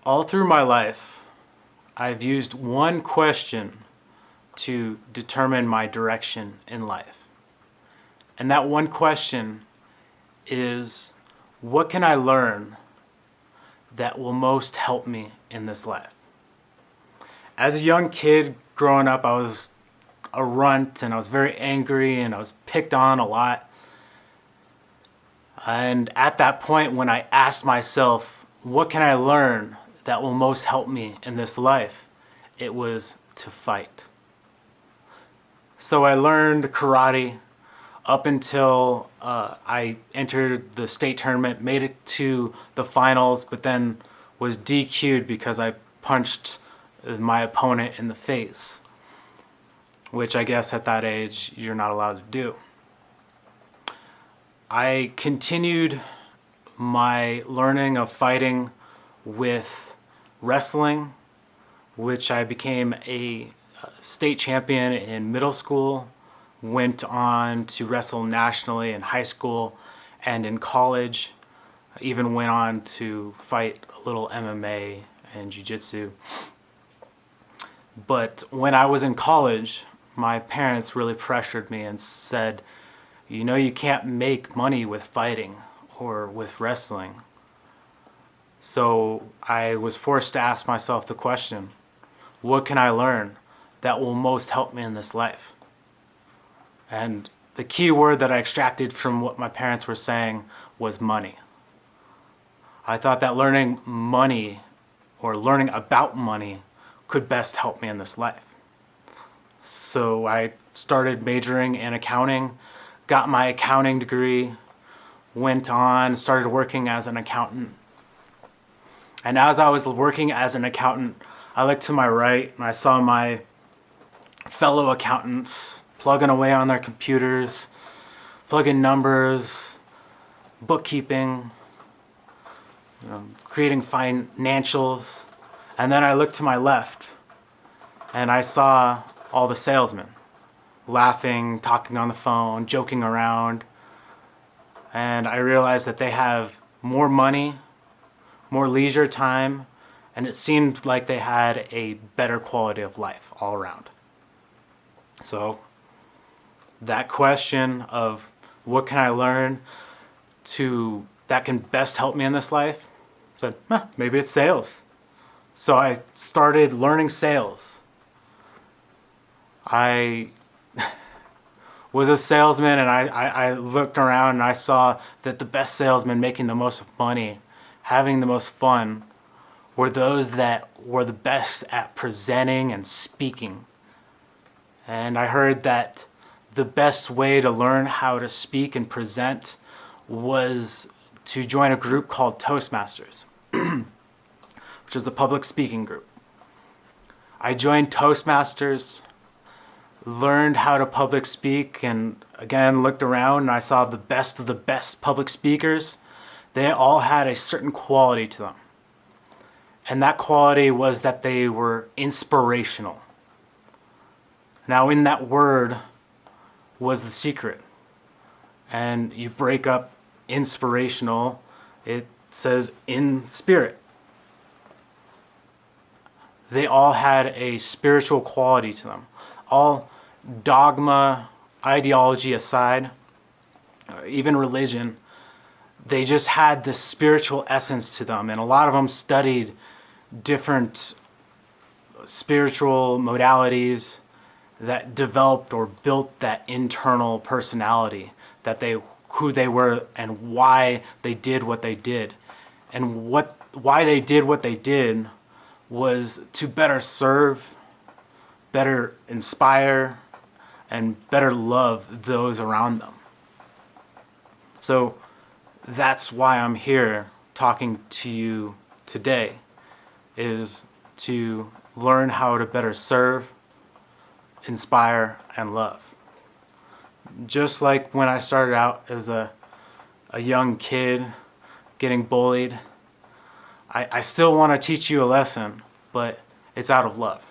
All through my life, I've used one question to determine my direction in life. And that one question is, what can I learn that will most help me in this life? As a young kid growing up, I was a runt and I was very angry and I was picked on a lot. And at that point, when I asked myself, what can I learn that will most help me in this life? It was to fight. So I learned karate up until I entered the state tournament, made it to the finals, but then was DQ'd because I punched my opponent in the face, which I guess at that age you're not allowed to do. I continued my learning of fighting with wrestling, which I became a state champion in middle school, went on to wrestle nationally in high school and in college. I even went on to fight a little MMA and jiu-jitsu. But when I was in college, my parents really pressured me and said, you know, you can't make money with fighting or with wrestling. So I was forced to ask myself the question, what can I learn that will most help me in this life? And the key word that I extracted from what my parents were saying was money. I thought that learning money or learning about money could best help me in this life. So I started majoring in accounting, got my accounting degree, went on, started working as an accountant. And as I was working as an accountant, I looked to my right and I saw my fellow accountants plugging away on their computers, plugging numbers, bookkeeping, creating financials. And then I looked to my left and I saw all the salesmen laughing, talking on the phone, joking around. And I realized that they have more money, more leisure time, and it seemed like they had a better quality of life all around. So that question of what can I learn that can best help me in this life, said, maybe it's sales. So I started learning sales. I was a salesman and I looked around and I saw that the best salesmen making the most money, having the most fun, were those that were the best at presenting and speaking. And I heard that the best way to learn how to speak and present was to join a group called Toastmasters, which is a public speaking group. I joined Toastmasters, learned how to public speak, and again looked around and I saw the best of the best public speakers. They all had a certain quality to them. And that quality was that they were inspirational. Now in that word was the secret. And you break up inspirational, it says in spirit. They all had a spiritual quality to them. All dogma, ideology aside, or even religion, they just had this spiritual essence to them. And a lot of them studied different spiritual modalities that developed or built that internal personality, who they were and why they did what they did. And why they did what they did was to better serve, better inspire, and better love those around them. So that's why I'm here talking to you today, is to learn how to better serve, inspire, and love. Just like when I started out as a young kid getting bullied, I still want to teach you a lesson, but it's out of love.